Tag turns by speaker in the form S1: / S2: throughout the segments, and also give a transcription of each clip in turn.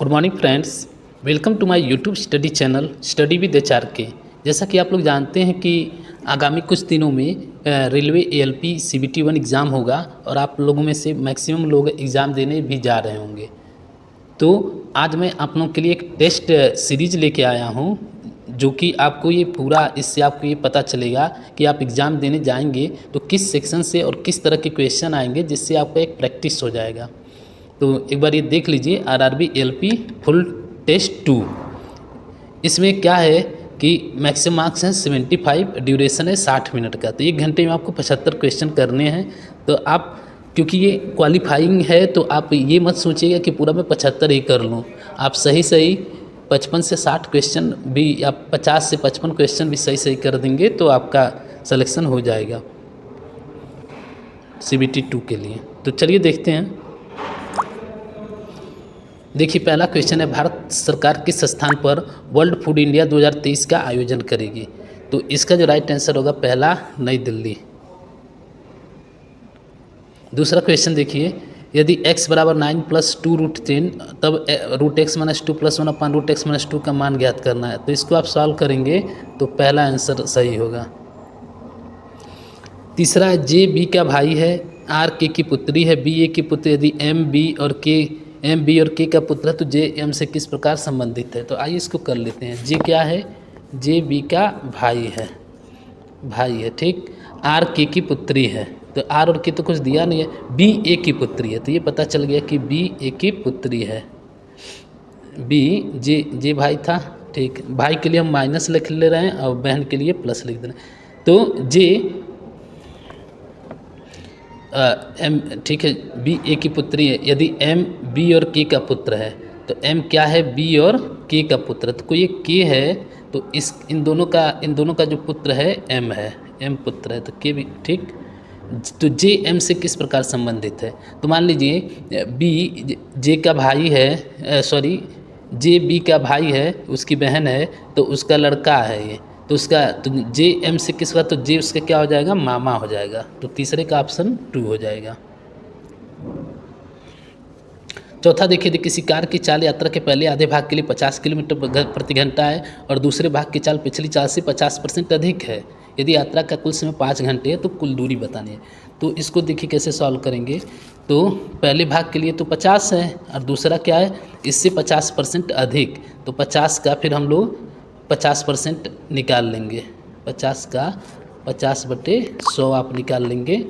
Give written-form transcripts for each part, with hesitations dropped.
S1: Good morning friends, welcome to my YouTube study channel study with HRK. जैसा कि आप लोग जानते हैं कि आगामी कुछ दिनों में रेलवे एएलपी सीबीटी 1 एग्ज़ाम होगा और आप लोगों में से मैक्सिमम लोग एग्ज़ाम देने भी जा रहे होंगे। तो आज मैं आप लोगों के लिए एक टेस्ट सीरीज लेके आया हूँ, जो कि आपको ये पूरा इससे आपको ये पता चलेगा कि आप एग्ज़ाम देने जाएंगे तो किस सेक्शन से और किस तरह के क्वेश्चन आएंगे, जिससे आपका एक प्रैक्टिस हो जाएगा। तो एक बार ये देख लीजिए, आरआरबी एएलपी फुल टेस्ट 2। इसमें क्या है कि मैक्सिमम मार्क्स हैं 75, ड्यूरेशन है 60 मिनट का। तो 1 घंटे में आपको 75 क्वेश्चन करने हैं। तो आप, क्योंकि ये क्वालिफाइंग है, तो आप ये मत सोचिएगा कि पूरा मैं 75 ही कर लूँ। आप सही 55 से 60 क्वेश्चन भी या 50 से 55 क्वेश्चन भी सही कर देंगे तो आपका सिलेक्शन हो जाएगा सीबीटी 2 के लिए। तो चलिए देखते हैं। देखिए, पहला क्वेश्चन है, भारत सरकार किस स्थान पर वर्ल्ड फूड इंडिया 2023 का आयोजन करेगी? तो इसका जो राइट आंसर होगा पहला, नई दिल्ली। दूसरा क्वेश्चन देखिए, यदि x बराबर 9 + 2 √10 तब √x - 2 + 1 √x - 2 का मान ज्ञात करना है। तो इसको आप सॉल्व करेंगे तो पहला आंसर सही होगा। तीसरा है, जे बी का भाई है, आर के की पुत्री है, बी ए की पुत्र। यदि एम बी और के का पुत्र है तो जे एम से किस प्रकार संबंधित है? तो आइए इसको कर लेते हैं। जे क्या है? जे बी का भाई है, ठीक। आर के की पुत्री है, तो आर और के तो कुछ दिया नहीं है। बी ए की पुत्री है, तो ये पता चल गया कि बी ए की पुत्री है। बी जे भाई था, ठीक। भाई के लिए हम माइनस लिख ले रहे हैं और बहन के लिए प्लस लिख दे रहे हैं। तो जे एम, ठीक है, बी ए की पुत्री है। यदि एम बी और के का पुत्र है तो एम क्या है? बी और के का पुत्र। तो कोई एक के है तो इन दोनों का जो पुत्र है एम है, एम पुत्र है, तो के भी, ठीक। तो जे एम से किस प्रकार संबंधित है? तो मान लीजिए बी जे का भाई है, सॉरी, जे बी का भाई है, उसकी बहन है, तो उसका लड़का है ये, तो उसका, तो जे एम से किस बात, तो जे उसका क्या हो जाएगा? मामा हो जाएगा। तो तीसरे का ऑप्शन 2 हो जाएगा। चौथा देखिए, किसी कार की चाल यात्रा के पहले आधे भाग के लिए 50 किलोमीटर प्रति घंटा है और दूसरे भाग की चाल पिछली चाल से 50% अधिक है। यदि यात्रा का कुल समय 5 घंटे है तो कुल दूरी बतानी है। तो इसको देखिए कैसे सॉल्व करेंगे। तो पहले भाग के लिए तो 50 है और दूसरा क्या है? इससे 50% अधिक, तो 50 का फिर हम लोग 50% निकाल लेंगे। 50 का 50/100 आप निकाल लेंगे।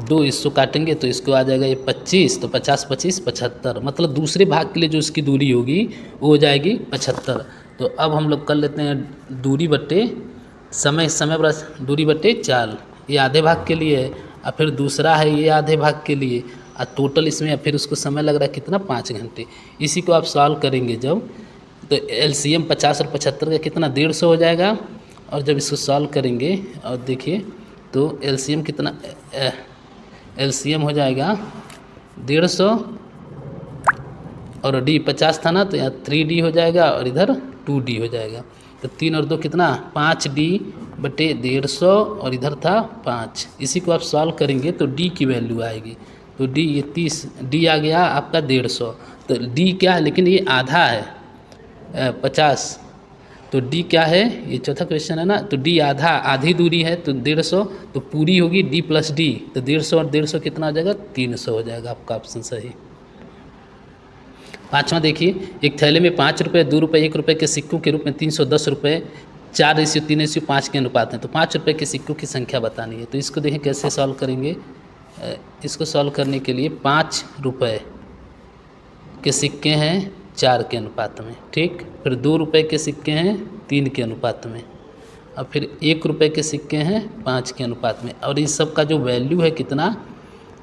S1: 2 इसको काटेंगे तो इसको आ जाएगा ये 25, तो 50 25 75, मतलब दूसरे भाग के लिए जो इसकी दूरी होगी वो हो जाएगी 75। तो अब हम लोग कर लेते हैं दूरी बट्टे समय, दूरी बट्टे चाल। ये आधे भाग के लिए है और फिर दूसरा है ये आधे भाग के लिए, और टोटल इसमें फिर उसको समय लग रहा है कितना? 5 घंटे। इसी को आप सॉल्व करेंगे जब, तो एलसीएम 50 और 75 का कितना? 150 हो जाएगा। और जब इसको सॉल्व करेंगे और देखिए तो एलसीएम कितना? एलसीएम हो जाएगा 150 और डी 50 था ना, तो यहाँ 3D हो जाएगा और इधर 2D हो जाएगा। तो 3 और 2 कितना? 5D/150 और इधर था 5। इसी को आप सॉल्व करेंगे तो डी की वैल्यू आएगी। तो डी ये 30, डी आ गया आपका 150। तो डी क्या है? लेकिन ये आधा है 50, तो डी क्या है? ये चौथा क्वेश्चन है ना, तो डी आधी दूरी है, तो 150, तो पूरी होगी डी + डी, तो 150 और 150 कितना हो जाएगा? 300 हो जाएगा। आपका ऑप्शन सही। पाँचवां देखिए, एक थैले में 5 रुपये, 2 रुपये, 1 रुपये के सिक्कों के रूप में 310 रुपये 4:3:5 के अनुपात हैं। तो 5 रुपये के सिक्कों की संख्या बतानी है। तो इसको देखें कैसे सॉल्व करेंगे। इसको सॉल्व करने के लिए 5 रुपये के सिक्के हैं 4 के अनुपात में, ठीक। फिर 2 रुपये के सिक्के हैं 3 के अनुपात में, और फिर 1 रुपये के सिक्के हैं 5 के अनुपात में, और इस सब का जो वैल्यू है कितना?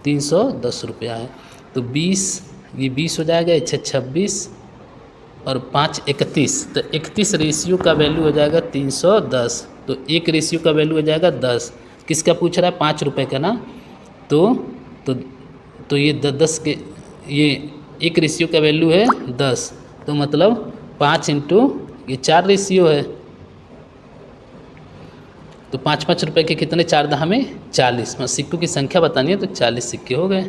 S1: 310 रुपया है। तो 20, ये 20 हो जाएगा, 26 और 5 31, तो 31 रेशियो का वैल्यू हो जाएगा 310। तो 1 रेशियो का वैल्यू हो जाएगा 10। किसका पूछ रहा है? 5 रुपये का ना। तो ये 10 के, ये 1 रेशियो का वैल्यू है 10, तो मतलब 5 इंटू ये 4 रेशियो है, तो 5 रुपये के कितने? 4 10 में 40। सिक्कों की संख्या बतानी है तो 40 सिक्के हो गए।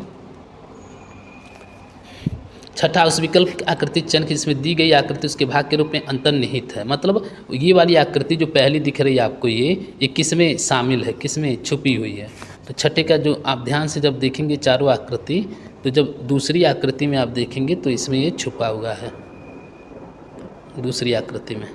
S1: छठा, उस विकल्प की आकृति चयन की जिसमें दी गई आकृति उसके भाग के रूप में अंतर्निहित है। मतलब ये वाली आकृति जो पहली दिख रही है आपको, ये किस में शामिल है, किस में छुपी हुई है। तो छठे का जो आप ध्यान से जब देखेंगे चारों आकृति, तो जब दूसरी आकृति में आप देखेंगे तो इसमें ये छुपा हुआ है, दूसरी आकृति में।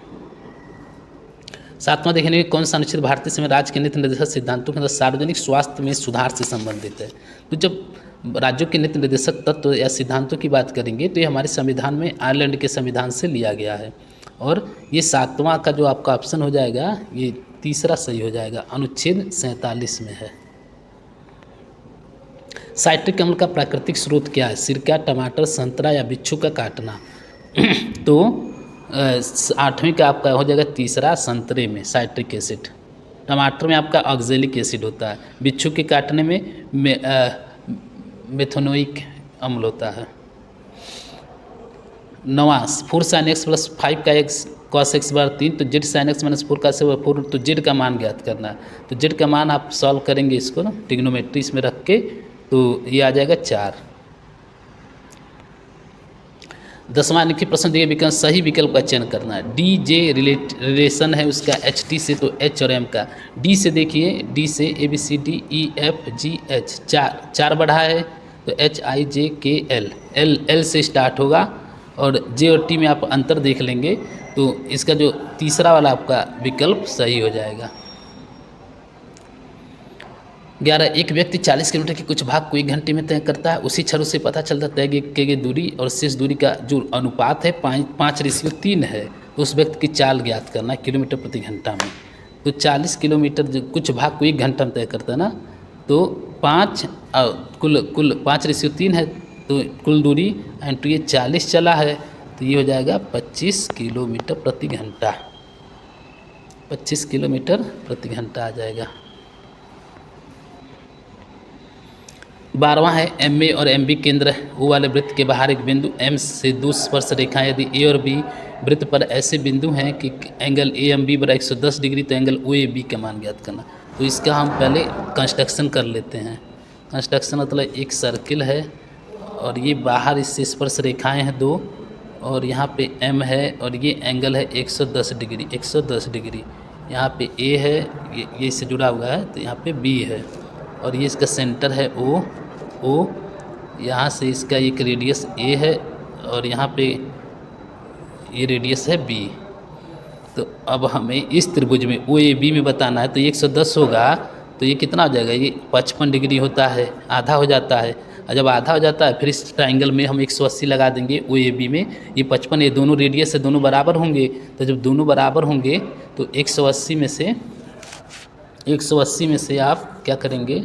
S1: सातवां देखेंगे कौन सा अनुच्छेद भारतीय संविधान राज्य के नीति निर्देशक सिद्धांतों के अंदर सार्वजनिक स्वास्थ्य में सुधार से संबंधित है। तो जब राज्यों के नीति निर्देशक तत्व या सिद्धांतों की बात करेंगे तो ये हमारे संविधान में आयरलैंड के संविधान से लिया गया है। और ये सातवां का जो आपका ऑप्शन हो जाएगा, ये तीसरा सही हो जाएगा, अनुच्छेद 47 में है। साइट्रिक अम्ल का प्राकृतिक स्रोत क्या है? सिरका, टमाटर, संतरा या बिच्छू का काटना। तो आठवीं का आपका हो जाएगा तीसरा, संतरे में साइट्रिक एसिड। टमाटर में आपका ऑक्जेलिक एसिड होता है। बिच्छू के काटने में मेथोनोइक अम्ल होता है। नवा, 4 sin x + 5 का x cos x = 3, तो z sin x - 4 का से 4, तो z का मान ज्ञात करना है। तो z का मान आप सॉल्व करेंगे इसको ना ट्रिग्नोमेट्री इसमें रख के, तो ये आ जाएगा 4। 10वां लिखित प्रश्न दिए विकल्प, सही विकल्प का चयन करना है। डी जे रिलेशन है उसका एच टी से, तो एच और एम का। डी से देखिए, डी से A B C D E F G H, चार बढ़ा है, तो एच आई जे के एल, एल से स्टार्ट होगा, और जे और टी में आप अंतर देख लेंगे, तो इसका जो तीसरा वाला आपका विकल्प सही हो जाएगा। 11, एक व्यक्ति 40 किलोमीटर के कुछ भाग को 1 घंटे में तय करता है। उसी छड़ से पता चलता है कि तय गई दूरी और शेष दूरी का जो अनुपात है 5:3 है। तो उस व्यक्ति की चाल ज्ञात करना है किलोमीटर प्रति घंटा में। तो 40 किलोमीटर जो कुछ भाग को 1 घंटा में तय करता है ना, तो 5 कुल 5:3 है, तो कुल दूरी इंटू ये 40 चला है, तो ये हो जाएगा 25 किलोमीटर प्रति घंटा। 25 किलोमीटर प्रति घंटा आ जाएगा। 12वां है एम ए और एम बी केंद्र ओ वाले वृत्त के बाहर एक बिंदु एम से 2 स्पर्श रेखाएं यदि ए और बी वृत्त पर ऐसे बिंदु हैं कि एंगल ए एम बी बराबर 110 डिग्री, तो एंगल ओ ए बी का मान ज्ञात करना। तो इसका हम पहले कंस्ट्रक्शन कर लेते हैं। कंस्ट्रक्शन मतलब एक सर्किल है और ये बाहर इससे स्पर्श रेखाएँ हैं 2, और यहाँ पे एम है और ये एंगल है 110 डिग्री, 110 डिग्री। यहाँ पे ए है, ये इससे जुड़ा हुआ है, तो यहाँ पे बी है, और ये इसका सेंटर है ओ। यहाँ से इसका एक रेडियस ए है और यहाँ पे ये रेडियस है बी। तो अब हमें इस त्रिभुज में ओ ए बी में बताना है, तो 110 होगा, तो ये कितना हो जाएगा, ये 55 डिग्री होता है, आधा हो जाता है। और जब आधा हो जाता है फिर इस ट्राइंगल में हम 180 लगा देंगे ओ ए बी में। ये 55, ये दोनों रेडियस से दोनों बराबर होंगे, तो जब दोनों बराबर होंगे तो 180 में से आप क्या करेंगे,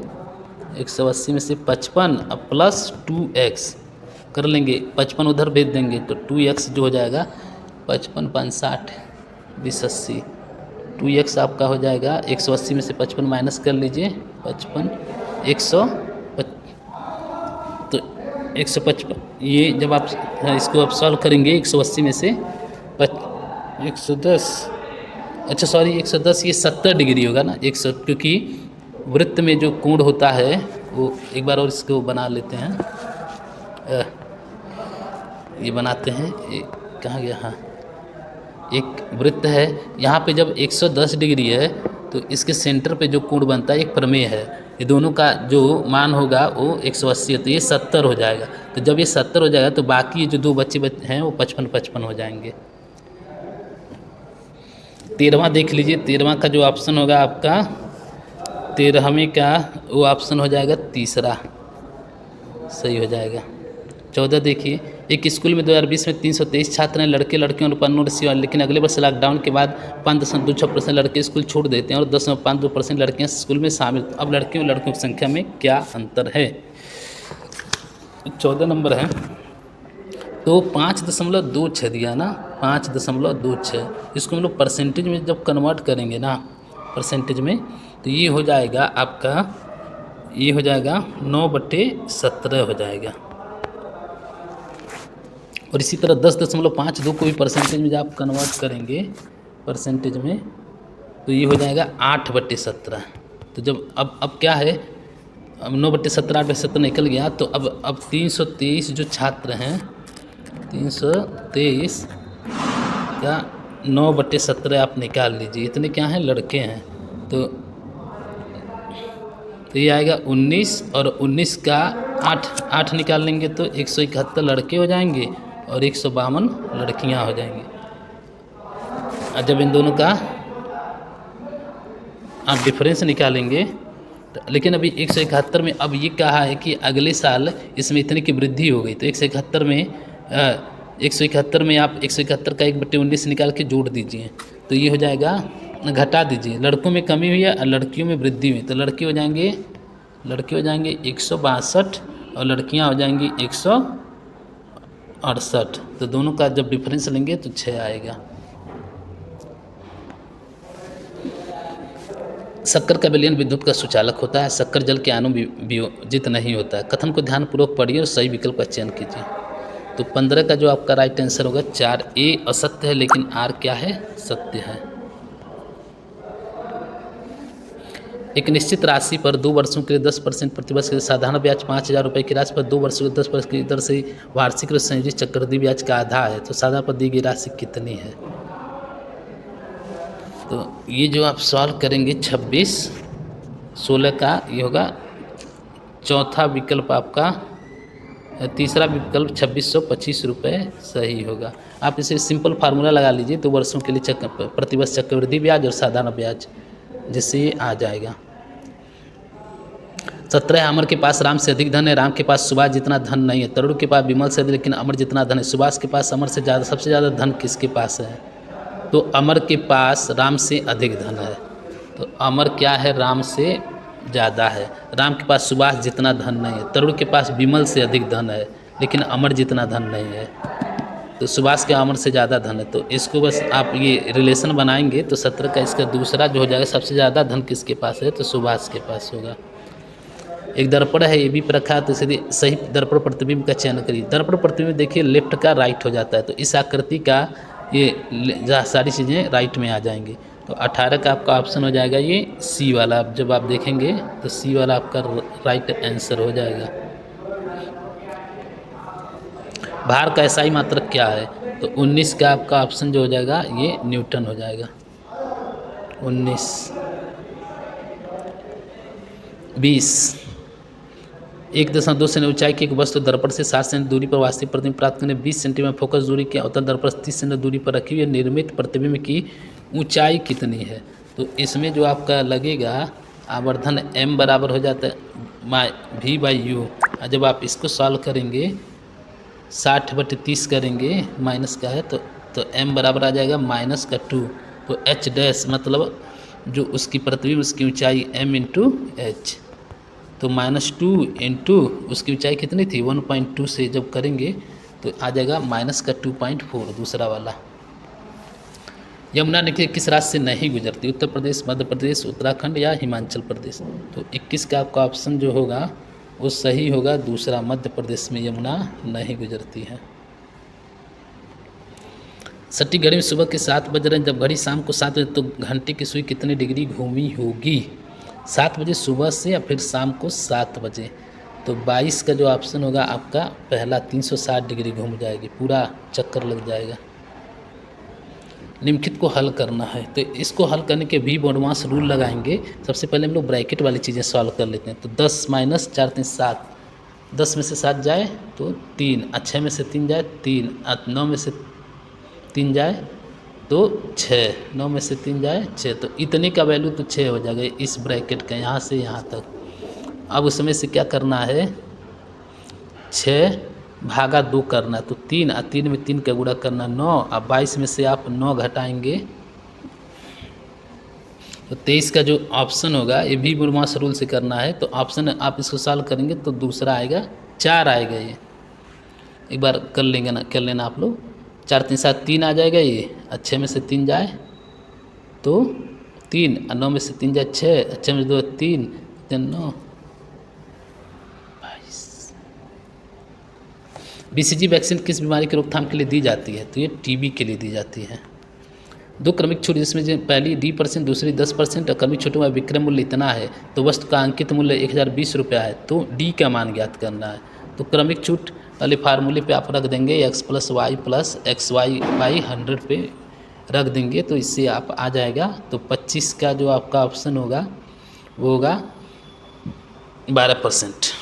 S1: 180 में से 55 अब प्लस 2x कर लेंगे, 55 उधर भेज देंगे, तो 2x जो हो जाएगा 55 5 60 20 80, 2x आपका हो जाएगा। 180 में से 55 माइनस कर लीजिए, 55 100, तो 155, ये जब आप इसको आप सॉल्व करेंगे 180 में से 110, अच्छा सॉरी 110, ये 70 डिग्री होगा ना, 100, क्योंकि वृत्त में जो कोण होता है वो, एक बार और इसको बना लेते हैं, ये बनाते हैं, ये कहाँ गया, हाँ, एक वृत्त है, यहाँ पे जब 110 डिग्री है तो इसके सेंटर पे जो कोण बनता है एक प्रमेय है, ये दोनों का जो मान होगा वो 180 है, तो ये 70 हो जाएगा। तो जब ये 70 हो जाएगा तो बाकी जो दो बच्चे हैं वो 55 हो जाएंगे। 13वां देख लीजिए, 13वां का जो ऑप्शन होगा आपका 13वें का वो ऑप्शन हो जाएगा तीसरा, सही हो जाएगा। 14 देखिए, एक स्कूल में 2020 में 323 छात्र हैं, लड़के लड़कियों और रिसीवर, लेकिन अगले वर्ष लॉकडाउन के बाद 5.26% लड़के स्कूल छोड़ देते हैं और 10.52% लड़कियां स्कूल में शामिल। अब लड़कियों और लड़कियों की संख्या में क्या अंतर है? 14 नंबर है, तो 5.26 दिया ना, 5.26, इसको हम लोग परसेंटेज में जब कन्वर्ट करेंगे ना, परसेंटेज में, तो ये हो जाएगा आपका, ये हो जाएगा 9/17 हो जाएगा। और इसी तरह 10.52 को भी परसेंटेज में जब आप कन्वर्ट करेंगे परसेंटेज में, तो ये हो जाएगा 8/17। तो जब अब क्या है, अब 9/17 8/17 निकल गया, तो अब 323 जो छात्र हैं 323 का 9/17 आप निकाल लीजिए। इतने क्या हैं, लड़के हैं। तो ये आएगा 19 और 19 का 8 निकाल लेंगे तो 171 लड़के हो जाएंगे और 152 लड़कियां हो जाएंगी। और जब इन दोनों का आप डिफरेंस निकालेंगे लेकिन अभी 171 में अब ये कहा है कि अगले साल इसमें इतने की वृद्धि हो गई। तो 171 में आप 171 का 1/19 निकाल के जोड़ दीजिए तो ये हो जाएगा, घटा दीजिए। लड़कों में कमी हुई है और लड़कियों में वृद्धि हुई तो लड़के हो जाएंगे 162 और लड़कियां हो जाएंगी 168। तो दोनों का जब डिफरेंस लेंगे तो 6 आएगा। शक्कर का विलयन विद्युत का सुचालक होता है। शक्कर जल के अणु वियोजित नहीं होता है। कथन को ध्यानपूर्वक पढ़िए और सही विकल्प का चयन कीजिए। तो 15 का जो आपका राइट आंसर होगा 4A असत्य है लेकिन R क्या है, सत्य है। एक निश्चित राशि पर 2 वर्षों के लिए 10% प्रतिवर्ष के साधारण ब्याज 5,000 रुपये की राशि पर 2 वर्षों के 10% की दर से वार्षिक और संयोजित चक्रवृद्धि ब्याज का आधा है। तो साधारण पर दी गई राशि कितनी है। तो ये जो आप सॉल्व करेंगे 26/16 का ये होगा चौथा विकल्प आपका, तीसरा विकल्प 2625 रुपये सही होगा। आप इसे सिंपल फार्मूला लगा लीजिए 2 वर्षों के लिए प्रतिवर्ष चक्रवृद्धि ब्याज और साधारण ब्याज, जिससे ये आ जाएगा। 17 अमर के पास राम से अधिक धन है। राम के पास सुभाष जितना धन नहीं है। तरुण के पास विमल से अधिक लेकिन अमर जितना धन है। सुभाष के पास अमर से ज़्यादा, सबसे ज़्यादा धन किसके पास है। तो अमर के पास राम से अधिक धन है। तो अमर क्या है, राम से ज़्यादा है। राम के पास सुभाष जितना धन नहीं है। तरुण के पास विमल से अधिक धन है लेकिन अमर जितना धन नहीं है। तो सुभाष के अमर से ज़्यादा धन है। तो इसको बस आप ये रिलेशन बनाएंगे तो 17 का इसका दूसरा जो हो जाएगा, सबसे ज़्यादा धन किसके पास है, तो सुभाष के पास होगा। एक दर्पण है, ये भी पर रखा है तो इसलिए सही दर्पण प्रतिबिंब का चयन करिए। दर्पण प्रतिबिंब देखिए लेफ्ट का राइट हो जाता है तो इस आकृति का ये सारी चीज़ें राइट में आ जाएंगी। तो 18 का आपका ऑप्शन हो जाएगा ये सी वाला। जब आप देखेंगे तो सी वाला आपका राइट आंसर हो जाएगा। भार का एसआई मात्रक क्या है, तो 19 का आपका ऑप्शन जो हो जाएगा ये न्यूटन हो जाएगा। 19। 20 1.2 सेंटीमीटर ऊंचाई की एक वस्तु दर्पण से 7 सेंटीमीटर दूरी पर वास्तविक प्रतिबिंब प्राप्त करने 20 सेंटीमीटर फोकस दूरी के अवतल दर्पण 30 सेंटीमीटर दूरी पर रखी हुई है। निर्मित प्रतिबिंब की ऊंचाई कितनी है। तो इसमें जो आपका लगेगा आवर्धन m बराबर हो जाता है v/u। जब आप इसको सॉल्व करेंगे 60/30 करेंगे, माइनस का है तो m बराबर आ जाएगा -2। तो h डैश मतलब जो उसकी प्रतिबिंब उसकी ऊंचाई m × h। तो -2 इंटू उसकी ऊंचाई कितनी थी 1.2 से जब करेंगे तो आ जाएगा -2.4 दूसरा वाला। यमुना नदी किस राज्य से नहीं गुजरती, उत्तर प्रदेश, मध्य प्रदेश, उत्तराखंड या हिमाचल प्रदेश। तो 21 का आपका ऑप्शन जो होगा वो सही होगा दूसरा, मध्य प्रदेश में यमुना नहीं गुजरती है। सटीक घड़ी में सुबह के 7 बज रहे हैं, जब घड़ी शाम को 7 बजे तो घंटे की सुई कितनी डिग्री घूमी होगी। 7 बजे सुबह से या फिर शाम को 7 बजे। तो 22 का जो ऑप्शन होगा आपका पहला 360 डिग्री घूम जाएगी, पूरा चक्कर लग जाएगा। निम्नलिखित को हल करना है तो इसको हल करने के भी एडवांस रूल लगाएंगे। सबसे पहले हम लोग ब्रैकेट वाली चीज़ें सॉल्व कर लेते हैं। तो 10 - 4 3 7, 10 में से 7 जाए तो 3, 6 में से 3 जाए 3, 9 में से 3 जाए तो 6, 9 में से 3 जाए 6। तो इतने का वैल्यू तो 6 हो जाएगा इस ब्रैकेट का, यहाँ से यहाँ तक। अब उसमें से क्या करना है 6/2 करना है। तो 3 और 3 में 3 का गुणा करना 9। अब 22 में से आप 9 घटाएंगे तो 23 का जो ऑप्शन होगा ये भी बुरमास रूल से करना है। तो ऑप्शन आप इसको सॉल्व करेंगे तो दूसरा आएगा 4 आएगा। ये एक बार कर लेंगे ना, कर लेना आप लोग। 4 3 7 3 आ जाएगा ये। 6 में से 3 जाए तो 3, 9 में से 3 जाए 6, 6 में 2 3, 9 22। BCG वैक्सीन किस बीमारी की रोकथाम के लिए दी जाती है, तो ये टीबी के लिए दी जाती है। 2 क्रमिक छूट जिसमें पहली D%, दूसरी 10% और क्रमिक छूटों में विक्रय मूल्य इतना है तो वस्तु का अंकित मूल्य 1020 रुपया है। तो D का मान ज्ञात करना है। तो क्रमिक छूट वाले फार्मूले पे आप रख देंगे x + y बाई 100 पे रख देंगे, तो इससे आप आ जाएगा। तो 25 का जो आपका ऑप्शन होगा वो होगा 12%।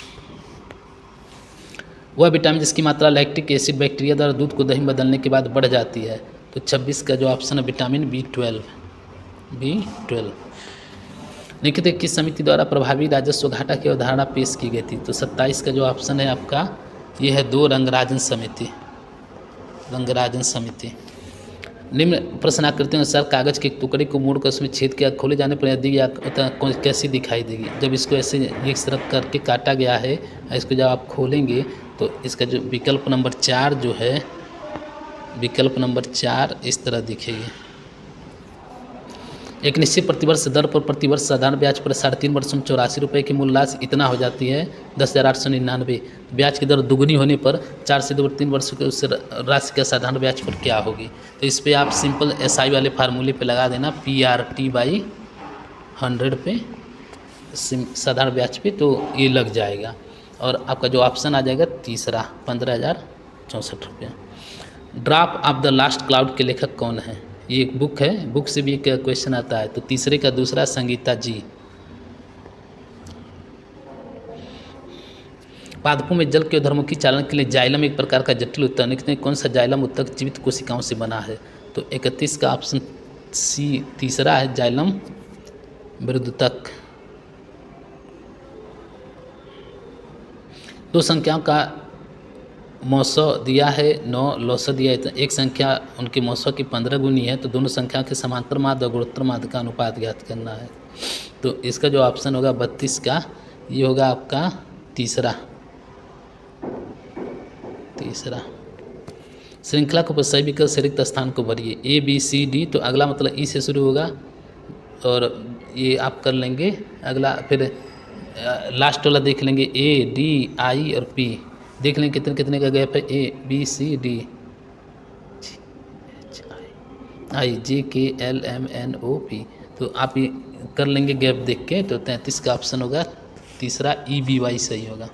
S1: वह विटामिन जिसकी मात्रा लैक्टिक एसिड बैक्टीरिया द्वारा दूध को दही में बदलने के बाद बढ़ जाती है। तो 26 का जो ऑप्शन है विटामिन B12। निम्नलिखित किस समिति द्वारा प्रभावी राजस्व घाटा की अवधारणा पेश की गई थी? तो 27 का जो ऑप्शन है आपका ये है 2 रंगराजन समिति। निम्न प्रश्नाकृति के अनुसार कागज के एक टुकड़े को मोड़कर उसमें छेद किया, खोले जाने पर यदि कैसी दिखाई देगी? जब इसको ऐसे एक तरफ करके काटा गया है, इसको जब आप खोलेंगे तो इसका जो विकल्प नंबर 4 जो है, विकल्प नंबर 4 इस तरह दिखेगी। एक निश्चित प्रतिवर्ष दर पर प्रतिवर्ष साधारण ब्याज पर 3.5 वर्षों में 84 रुपये की मूल राशि इतना हो जाती है 10,899। ब्याज की दर दुगुनी होने पर 4 से 3 वर्षों के उस राशि का साधारण ब्याज पर क्या होगी? तो इस पर आप सिंपल SI वाले फार्मूले पे लगा देना, PRT/100 पे साधारण ब्याज पे, तो ये लग जाएगा। और आपका जो ऑप्शन आ जाएगा तीसरा 15,064 रुपये। Drop of the last cloud के लेखक कौन है? ये एक बुक है, बुक से भी एक क्वेश्चन आता है। तो तीसरे का दूसरा संगीता जी। पादपों में जल के अधोमुखी चालन के लिए जाइलम एक प्रकार का जटिल उत्तक, कौन सा जाइलम उत्तक जीवित कोशिकाओं से बना है? तो 31 का ऑप्शन सी तीसरा है जाइलम विरुद्धतक। 2 संख्याओं का मौसौ दिया है, 9 लौसौ दिया है। तो एक संख्या उनके मौसौ की 15 गुनी है, तो दोनों संख्याओं के समांतर माध्य और गुणोत्तर माध्य का अनुपात ज्ञात करना है। तो इसका जो ऑप्शन होगा 32 का, ये होगा आपका तीसरा। श्रृंखला को सही विकल्प से रिक्त स्थान को भरिए। ABCD, तो अगला मतलब ई से शुरू होगा और ये आप कर लेंगे अगला। फिर लास्ट वाला देख लेंगे ADI और P, देख लें कितने कितने का गैप है। ABCD IJKLMNOP, तो आप ये कर लेंगे गैप देख के। तो 33 का ऑप्शन होगा तीसरा EBY सही होगा।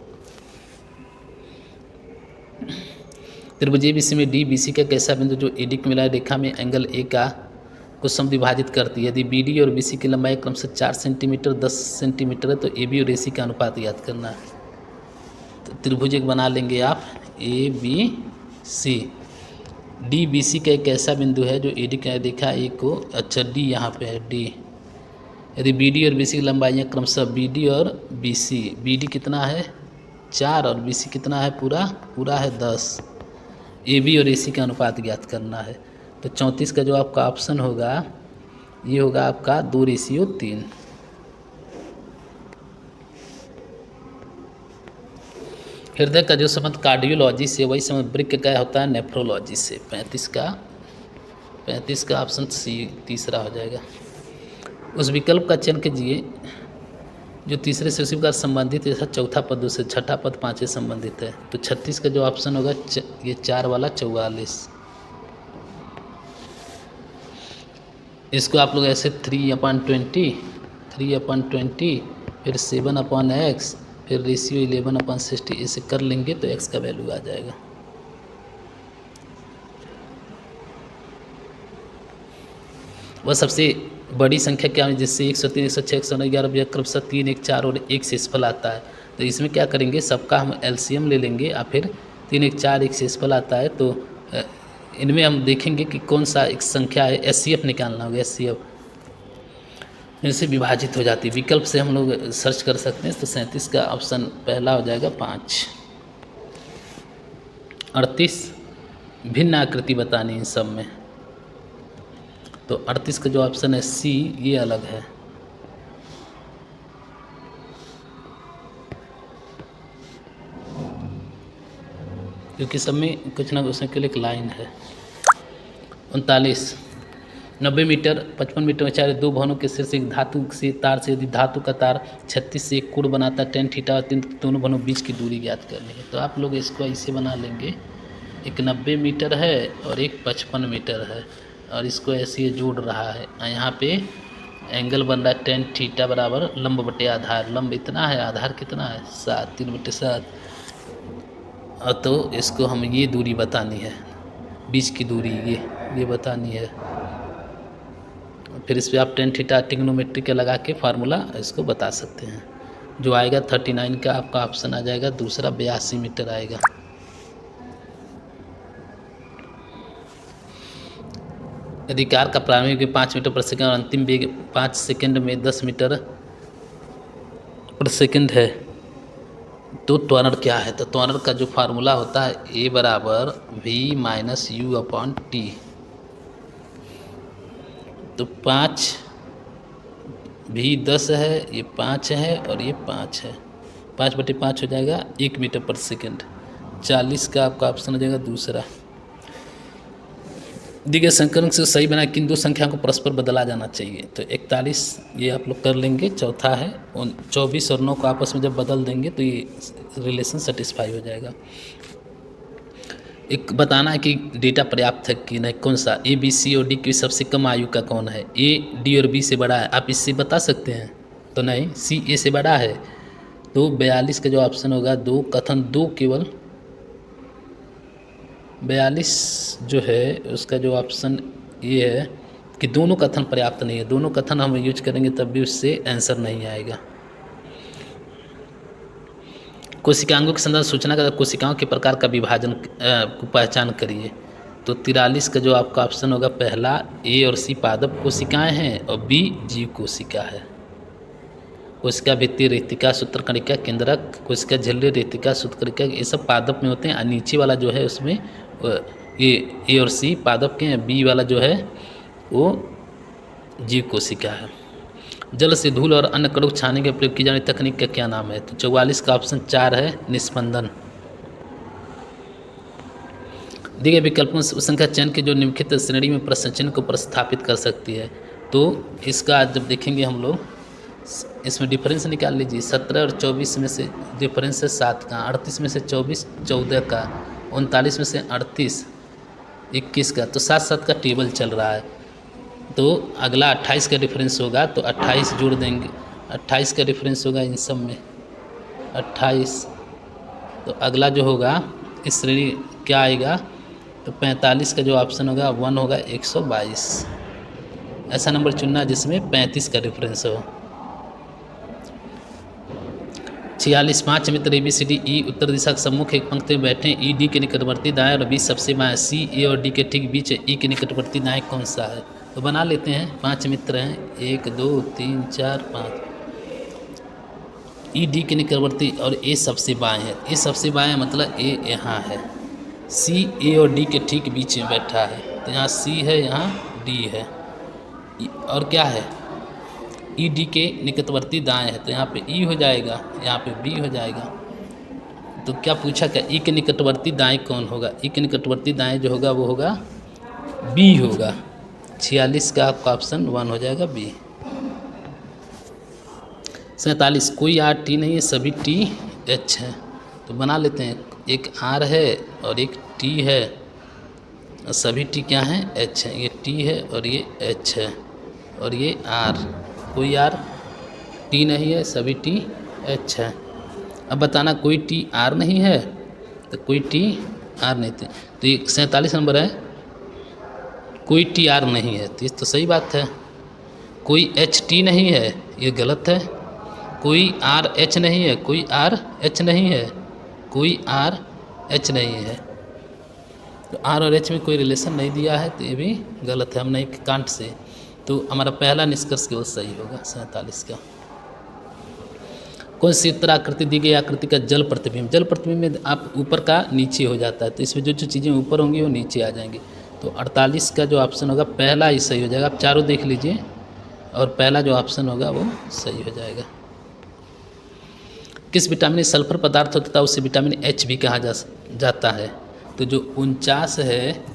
S1: त्रिभुज ABC में DBC का कैसा बिंदु जो AD की मिलाए रेखा में एंगल A का को समद्विभाजित करती है? यदि BD और BC की लंबाई क्रमशः 4 सेंटीमीटर 10 सेंटीमीटर है तो AB और AC का अनुपात याद करना है। तो त्रिभुज एक बना लेंगे आप ABC। DBC का एक ऐसा बिंदु है जो AD का रेखा A को, अच्छा D यहाँ पे है D। यदि BD और BC की लंबाइयाँ क्रमशः BD और BC, BD कितना है 4 और BC कितना है पूरा है 10। AB और AC का अनुपात ज्ञात करना है। तो 34 का जो आपका ऑप्शन होगा ये होगा आपका 2:3। हृदय का जो संबंध कार्डियोलॉजी से, वही संबंध वृक्क का होता है नेफ्रोलॉजी से। 35 का ऑप्शन सी तीसरा हो जाएगा। उस विकल्प का चयन कीजिए जो तीसरे से उसी प्रकार संबंधित है, जैसा चौथा पद से छठा पद 5 से संबंधित है। तो 36 का जो ऑप्शन होगा ये 4 वाला 44। इसको आप लोग ऐसे 3/20 फिर 7/x फिर रेशियो 11/60 इसे कर लेंगे तो x का वैल्यू आ जाएगा। वह सबसे बड़ी संख्या क्या है जिससे 103 106 111 क्रमशः 3 1 4 और 1 शेषफल आता है? तो इसमें क्या करेंगे, सबका हम LCM ले लेंगे और फिर 3 1 4 1 शेषफल आता है। तो इनमें हम देखेंगे कि कौन सा एक संख्या है, SCF निकालना होगा। SCF इनसे विभाजित हो जाती है, विकल्प से हम लोग सर्च कर सकते हैं। तो 37 का ऑप्शन पहला हो जाएगा 5। 38 भिन्न आकृति बतानी इन सब में, तो 38 का जो ऑप्शन है C ये अलग है। क्योंकि सब में कुछ ना कुछ के लिए एक लाइन है। 39 90 मीटर 55 मीटर में चाहे 2 भवनों के सिर से एक धातु से तार से, यदि धातु का तार 36 से एक कोण बनाता है tan थीटा और दोनों भवनों बीच की दूरी ज्ञात करनी है। तो आप लोग इसको ऐसे बना लेंगे, एक 90 मीटर है और एक 55 मीटर है और इसको ऐसे जोड़ रहा है। यहाँ पे एंगल बन रहा है tan थीटा बराबर लंब बटे आधार। लंब इतना है, आधार कितना है 7 3/7। तो इसको हम ये दूरी बतानी है, बीच की दूरी ये बतानी है। फिर इस पर आप टेन थीटा ट्रिग्नोमेट्री का लगा के फार्मूला इसको बता सकते हैं। जो आएगा 39 का आपका ऑप्शन आ जाएगा, दूसरा 82 मीटर आएगा। यदि कार का प्रारंभिक वेग 5 मीटर प्रति सेकंड और अंतिम वेग 5 सेकंड में 10 मीटर प्रति सेकंड है तो त्वरण क्या है? तो त्वरण का जो फार्मूला होता है A बराबर V minus you upon T. तो 5 भी 10 है, ये 5 है और ये 5 है, 5/5 हो जाएगा 1 मीटर प्रति सेकंड। 40 का आपका ऑप्शन हो जाएगा दूसरा। दी गए संकलन से सही बना किन दो संख्याओं को परस्पर बदला जाना चाहिए? तो 41 ये आप लोग कर लेंगे। चौथा है 24 और 9 को आपस में जब बदल देंगे तो ये रिलेशन सेटिस्फाई हो जाएगा। एक बताना है कि डेटा पर्याप्त है कि नहीं, कौन सा A, B, C और D की सबसे कम आयु का कौन है? A, D और B से बड़ा है, आप इससे बता सकते हैं? तो नहीं, C A से बड़ा है। तो 42 का जो ऑप्शन होगा 2 कथन 2 केवल 42 जो है उसका जो ऑप्शन ये है कि दोनों कथन पर्याप्त नहीं है। दोनों कथन हम यूज करेंगे तब भी उससे आंसर नहीं आएगा। कोशिकांगों के संदर्भ सूचना का कोशिकाओं के प्रकार का विभाजन को पहचान करिए। तो 43 का जो आपका ऑप्शन होगा पहला A और C पादप कोशिकाएं हैं और B जीव कोशिका है। कोशिका भित्ति रेतिका सूत्रकणिका केंद्रक कोशिका झिल्ली रेतिका सूत्रकणिका ये सब पादप में होते हैं। नीचे वाला जो है उसमें ये A और C पादप के हैं, B वाला जो है वो जीव कोशिका है। जल से धूल और अन्य कणों को छानने के प्रयोग की जाने वाली तकनीक का क्या नाम है? तो 44 का ऑप्शन 4 है निस्पंदन। दिए गए विकल्पों से उस संख्या चयन के जो निम्नलिखित श्रेणी में प्रश्न चिन्ह को प्रस्थापित कर सकती है। तो इसका जब देखेंगे हम लोग इसमें डिफरेंस निकाल लीजिए। 17 और 24 में से डिफरेंस है 7 का, 38 में से 24 14 का, 39 में से 38 21 का। तो 7-7 का टेबल चल रहा है। तो अगला 28 का डिफरेंस होगा तो 28 जोड़ देंगे। 28 का डिफरेंस होगा इन सब में 28। तो अगला जो होगा इस श्रेणी क्या आएगा? तो 45 का जो ऑप्शन होगा 1 होगा 122। ऐसा नंबर चुनना जिसमें 35 का डिफरेंस हो। 46 5 मित्र ABCDE उत्तर दिशा के सम्मुख एक पंक्ति में बैठे हैं। E D के निकटवर्ती दाएं और B सबसे बाएं। C A और D के ठीक बीच है। E के निकटवर्ती दाएं कौन सा है? तो बना लेते हैं। 5 मित्र हैं, 1 2 3 4 5। E D के निकटवर्ती और A सबसे बाएं है। A सबसे बाएं मतलब A यहाँ है। C A और D के ठीक बीच में बैठा है। तो यहाँ C है, यहाँ D है। और क्या है? E D के निकटवर्ती दाएं है तो यहाँ पे E हो जाएगा, यहाँ पे B हो जाएगा। तो क्या पूछा क्या? E के निकटवर्ती दाएं कौन होगा? E के निकटवर्ती दाएं जो होगा वो होगा B होगा। 46 का आपका ऑप्शन 1 हो जाएगा B। 47 कोई R T नहीं है, सभी T H है। तो बना लेते हैं। एक R है और एक T है और सभी T क्या हैं? H है। ये T है और ये H है और ये R। कोई R T नहीं है, सभी T H है। अब बताना कोई T R नहीं है तो कोई T R नहीं थे। तो ये 47 नंबर है, कोई T R नहीं है तो ये तो सही बात है। कोई H T नहीं है, ये गलत है। कोई R H नहीं है, कोई R H नहीं है, कोई R H नहीं है। तो R और H में कोई रिलेशन नहीं दिया है तो ये भी गलत है। हम नहीं कांट से। तो हमारा पहला निष्कर्ष केवल सही होगा 47 का। कौन सी उत्तर आकृति दी गई आकृति का जल प्रतिबिंब? जल प्रतिबिंब में आप ऊपर का नीचे हो जाता है तो इसमें जो जो चीज़ें ऊपर होंगी वो नीचे आ जाएंगी। तो 48 का जो ऑप्शन होगा पहला ही सही हो जाएगा। आप चारों देख लीजिए और पहला जो ऑप्शन होगा वो सही हो जाएगा। किस विटामिन में सल्फर पदार्थ होता है उसे विटामिन H भी कहा जाता है? तो जो 49 है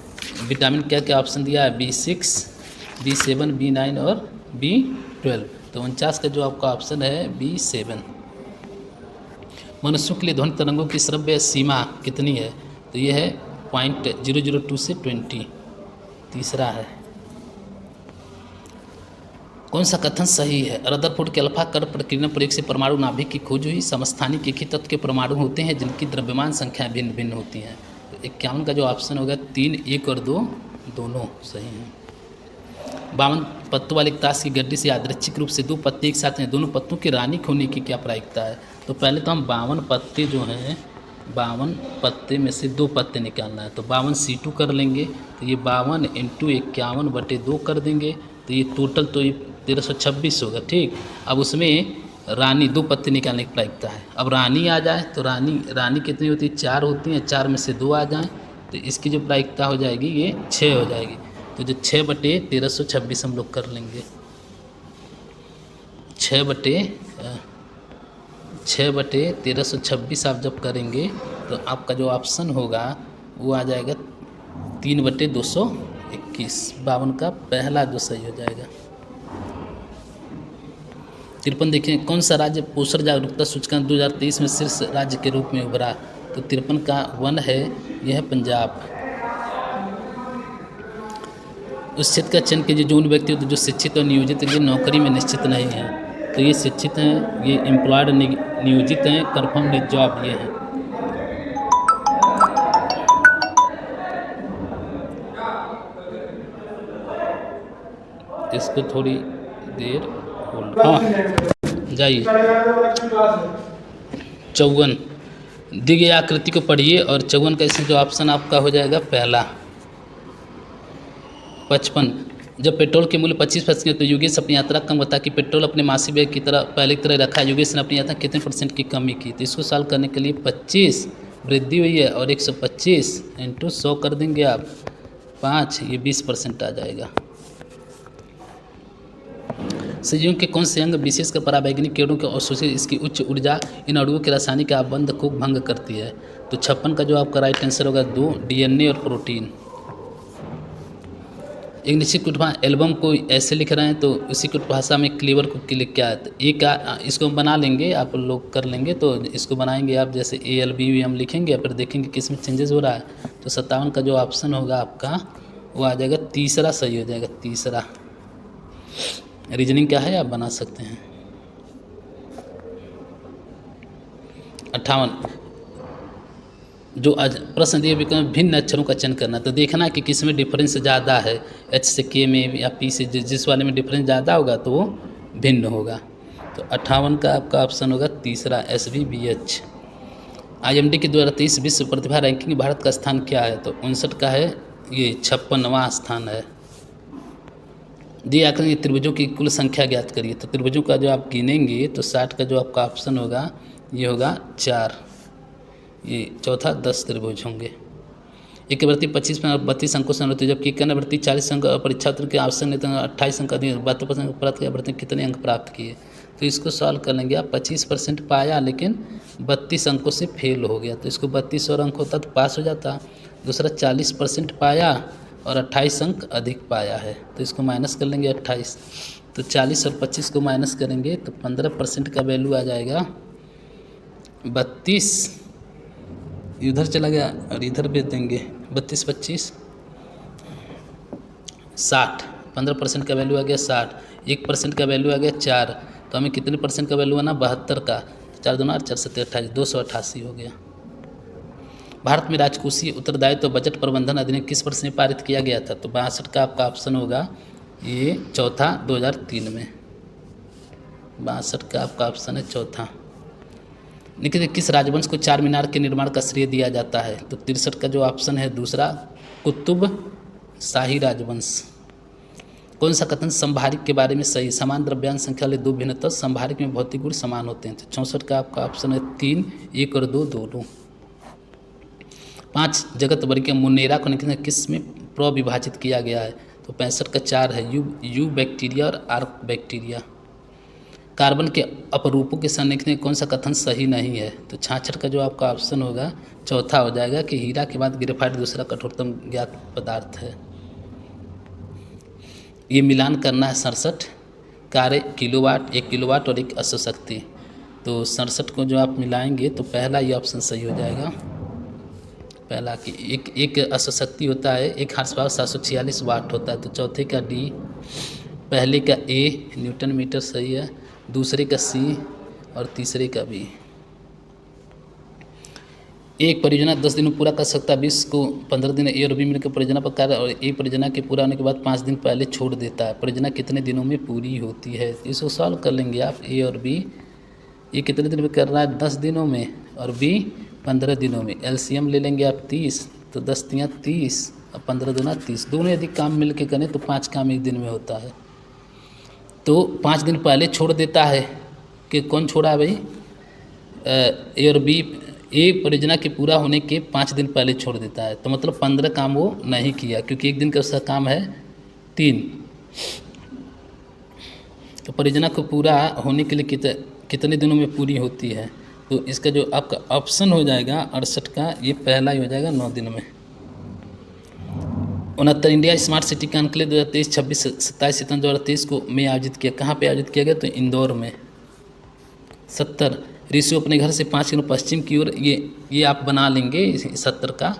S1: विटामिन क्या क्या ऑप्शन दिया है? B6 B7 B9 और B12। तो 49 का जो आपका ऑप्शन है B7। मनुष्यों के लिए ध्वनि तरंगों की श्रव्य सीमा कितनी है? तो ये है 0.002 से 20। तीसरा है कौन सा कथन सही है? रदरफोर्ड के अल्फा कर प्रकीर्णन प्रयोग से परमाणु नाभिक की खोज हुई। समस्थानिक एक ही तत्व के परमाणु होते हैं जिनकी द्रव्यमान संख्या भिन्न भिन्न होती है। तो 51 का जो ऑप्शन होगा 3, 1 और 2 दोनों सही हैं। 52 पत्तों वाले एक ताश की गड्डी से यादृच्छिक रूप से 2 पत्ते एक साथ हैं, दोनों पत्तों के रानी होने की क्या प्रायिकता है? तो पहले तो हम 52 पत्ते जो हैं, 52 पत्ते में से 2 पत्ते निकालना है, तो 52 C2 कर लेंगे, तो ये 52 × 51/2 कर देंगे, तो ये टोटल तो ये 1326 होगा। ठीक, अब उसमें रानी 2 पत्ते निकालने की प्रायिकता है। अब रानी आ जाए तो रानी कितनी होती है? 4 होती हैं, 4 में से 2 आ जाएँ तो इसकी जो प्रायिकता हो जाएगी ये 6 हो जाएगी। तो जो 6/1326 हम लोग कर लेंगे। 6/1326 आप जब करेंगे तो आपका जो ऑप्शन होगा वो आ जाएगा 3/221। 52 का पहला जो सही हो जाएगा। 53 देखिए, कौन सा राज्य पोषण जागरूकता सूचकांक 2023 में शीर्ष राज्य के रूप में उभरा? तो 53 का 1 है, यह है पंजाब। उस क्षेत्र का चयन कीजिए जो उन व्यक्ति जो शिक्षित और नियोजित हैं, नौकरी में निश्चित नहीं हैं। तो ये शिक्षित हैं, ये एम्प्लॉयड नियोजित हैं, कन्फर्म जॉब ये हैं। इसको थोड़ी देर होल्ड, हाँ जाइए। 54 दी गई आकृति को पढ़िए और 54 का इसमें जो ऑप्शन आपका हो जाएगा पहला। 55 जब पेट्रोल के मूल्य 25% तो योगेश अपनी यात्रा कम बता कि पेट्रोल अपने मासिक व्यय की तरह पहले की तरह रखा है। योगेश ने अपनी यात्रा कितने % की कमी की? तो इसको सॉल्व करने के लिए 25 वृद्धि हुई है और 125 × 100 कर देंगे आप 5, ये 20% आ जाएगा। संयुग के कौन से अंग विशेषकर परावैज्ञानिक किरणों के अवशोषित इसकी उच्च ऊर्जा इन अणुओं के रासायनिक आबंध को भंग करती है? तो 56 का जो आपका राइट आंसर होगा 2, DNA और प्रोटीन। एक निश्चित कुटुंबा एल्बम को ऐसे लिख रहे हैं तो उसी कुट भाषा में क्लीवर को क्लिक क्या है? तो एक इसको बना लेंगे, आप लोग कर लेंगे, तो इसको बनाएंगे आप जैसे ALBVM लिखेंगे, फिर देखेंगे किस में चेंजेस हो रहा है। तो 57 का जो ऑप्शन होगा आपका वो आ जाएगा तीसरा सही हो जाएगा, तीसरा। रीजनिंग क्या है आप बना सकते हैं। 58 जो प्रश्न दिए विकल्प भिन्न अक्षरों का चयन करना, तो देखना कि किस में डिफरेंस ज़्यादा है, H से K में या P से, जिस वाले में डिफरेंस ज़्यादा होगा तो वो भिन्न होगा। तो 58 का आपका ऑप्शन होगा तीसरा, SVBH। IMD की 2023 विश्व प्रतिभा रैंकिंग भारत का स्थान क्या है? तो 59 का है, ये 56वां स्थान है। दिए आकृति त्रिभुजों की कुल संख्या ज्ञात करिए, तो त्रिभुजों का जो आप गिनेंगे तो 60 का जो आपका ऑप्शन होगा ये होगा 4, ये चौथा 10 त्रिभुज होंगे। एक वृत्ति 25 में 32 अंकों से होती है, जबकि एक वृत्ति 40 अंक परीक्षा उत्तर के आवश्यक नहीं तो 28 अंक अधिक 72% प्राप्त किया, वृत्ति कितने अंक प्राप्त किए? तो इसको सॉल्व कर लेंगे आप। 25% पाया लेकिन 32 अंकों से फेल हो गया, तो इसको 32 और अंक होता तो पास हो जाता। दूसरा 40% पाया और 28 अंक अधिक पाया है, तो इसको माइनस कर लेंगे 28। तो 40 और 25 को माइनस करेंगे तो 15% का वैल्यू आ जाएगा 32। इधर चला गया और इधर भेज देंगे 32 25 60। 15% का वैल्यू आ गया 60, 1% का वैल्यू आ गया 4, तो हमें कितने % का वैल्यू आना? 72 का। 4 दूना 4 7 28, 288 हो गया। भारत में राजकोषीय उत्तरदायित्व तो बजट प्रबंधन अधिनियम किस वर्ष में पारित किया गया था? तो 62 का आपका ऑप्शन होगा ये चौथा, 2003 में। 62 का आपका ऑप्शन है चौथा। देखिए किस राजवंश को चार मीनार के निर्माण का श्रेय दिया जाता है? तो 63 का जो ऑप्शन है दूसरा, कुतुब शाही राजवंश। कौन सा कथन संभारिक के बारे में सही? समान द्रव्यांश संख्या वाले दो भिन्नता संभारिक में भौतिक गुण समान होते हैं। तो 64 का आपका ऑप्शन है 3, 1 और 2 दोनों। 5 जगत वर्ग के मुनेरा को किस में प्रविभाजित किया गया है? तो 65 का 4 है, यू बैक्टीरिया और आर्क बैक्टीरिया। कार्बन के अपरूपों के संरेखण में कौन सा कथन सही नहीं है? तो 66 का जो आपका ऑप्शन होगा चौथा हो जाएगा कि हीरा के बाद ग्रेफाइट दूसरा कठोरतम ज्ञात पदार्थ है। ये मिलान करना है 67 कार्य किलोवाट, 1 किलोवाट और 1 अश्वशक्ति। तो 67 को जो आप मिलाएंगे तो पहला ये ऑप्शन सही हो जाएगा। पहला कि एक अश्वशक्ति होता है, 1 हॉर्स पावर 746 वाट होता है। तो चौथे का डी। पहले का ए न्यूटन मीटर सही है, दूसरे का सी और तीसरे का बी। एक परियोजना 10 दिन में पूरा कर सकता है, 20 को 15 दिन ए और बी मिलकर परियोजना पर कार्य और ए परियोजना के पूरा होने के बाद 5 दिन पहले छोड़ देता है। परियोजना कितने दिनों में पूरी होती है? इसको सॉल्व कर लेंगे आप। ए और बी, ए कितने दिन में कर रहा है? 10 दिनों में, और बी 15 दिनों में। एलसीएम ले लेंगे आप 30, तो 10 तियाँ 30 और 15 दूना 30। दोनों यदि काम मिल के करें तो 5 काम एक दिन में होता है। तो 5 दिन पहले छोड़ देता है कि कौन छोड़ा है भाई? ए और बी। ए परियोजना के पूरा होने के 5 दिन पहले छोड़ देता है, तो मतलब 15 काम वो नहीं किया, क्योंकि एक दिन का उसका काम है 3। तो परियोजना को पूरा होने के लिए कितने दिनों में पूरी होती है? तो इसका जो आपका ऑप्शन हो जाएगा 68 का, ये पहला ही हो जाएगा 9 दिन में। 69 इंडिया स्मार्ट सिटी कॉन्क्लेव 2023 26-27 सितंबर 2023 को में आयोजित किया। कहाँ पे आयोजित किया गया? तो इंदौर में। 70 ऋषि अपने घर से 5 किलो पश्चिम की ओर, ये आप बना लेंगे 70 का,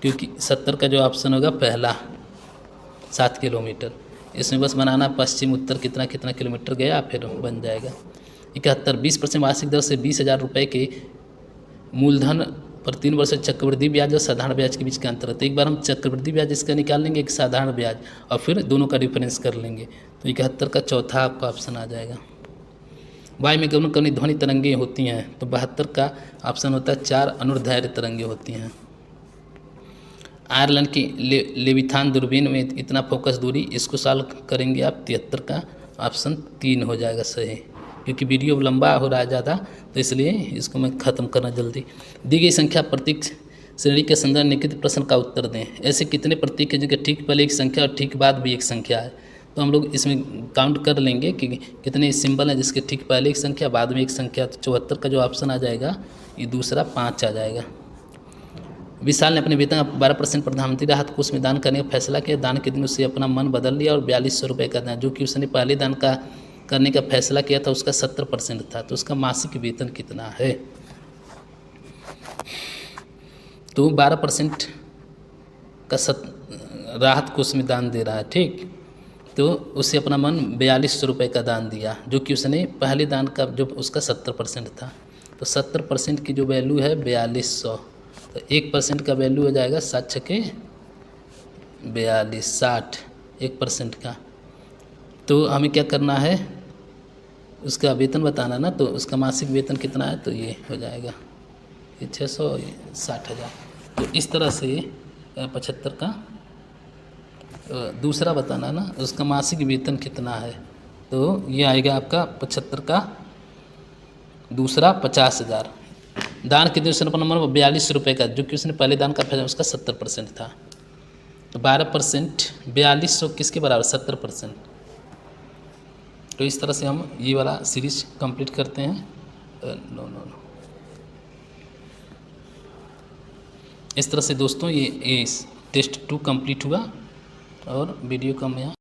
S1: क्योंकि 70 का जो ऑप्शन होगा पहला 7 किलोमीटर। इसमें बस बनाना पश्चिम उत्तर कितना कितना किलोमीटर गया, फिर बन जाएगा। 71 20% वार्षिक दर से 20,000 रुपये के मूलधन पर 3 वर्ष चक्रवृद्धि ब्याज और साधारण ब्याज के बीच का अंतर है। तो एक बार हम चक्रवृद्धि ब्याज इसका निकाल लेंगे, एक साधारण ब्याज, और फिर दोनों का डिफरेंस कर लेंगे। तो 71 का चौथा आपका ऑप्शन आ जाएगा। वायु में गमन करनी ध्वनि तरंगें होती हैं, तो 72 का ऑप्शन होता है 4 अनुदैर्ध्य तरंगें होती हैं। आयरलैंड की लेविथान दूरबीन में इतना फोकस दूरी, इसको सॉल्व करेंगे आप। 73 का ऑप्शन 3 हो जाएगा सही, क्योंकि वीडियो लंबा हो रहा है ज़्यादा, तो इसलिए इसको मैं ख़त्म करना जल्दी। दी गई संख्या प्रतीक श्रेणी के संदर्भ निम्नलिखित प्रश्न का उत्तर दें। ऐसे कितने प्रतीक हैं जिनके ठीक पहले एक संख्या और ठीक बाद भी एक संख्या है? तो हम लोग इसमें काउंट कर लेंगे कि कितने सिंबल हैं जिसके ठीक पहले एक संख्या बाद में एक संख्या। तो 74 का जो ऑप्शन आ जाएगा, ये दूसरा 5 आ जाएगा। विशाल ने अपने वेतन का 12% प्रधानमंत्री राहत कोष में दान करने का फैसला किया। दान के दिन उससे अपना मन बदल लिया और 4200 रुपये का दान, जो कि उसने पहले दान का करने का फैसला किया था, उसका 70% था। तो उसका मासिक वेतन कितना है? तो 12% का राहत कोष में दान दे रहा है, ठीक। तो उससे अपना मन 4200 रुपये का दान दिया, जो कि उसने पहले दान का जो उसका 70% था। तो 70% की जो वैल्यू है 4200, तो 1% का वैल्यू हो जाएगा 7 छके 42, 60 1% का। तो हमें क्या करना है? उसका वेतन बताना ना, तो उसका मासिक वेतन कितना है? तो ये हो जाएगा ये 600, 60,000। तो इस तरह से 75 का दूसरा बताना ना, उसका मासिक वेतन कितना है? तो ये आएगा आपका 75 का दूसरा 50,000। दान के दिन उसने अपना नंबर 4200 रुपये का, जो कि उसने पहले दान का फैसला उसका 70% था। तो 12% 4200 किसके बराबर? 70%। तो इस तरह से हम ये वाला सीरीज कंप्लीट करते हैं। इस तरह से दोस्तों ये टेस्ट 2 कंप्लीट हुआ, और वीडियो का मैं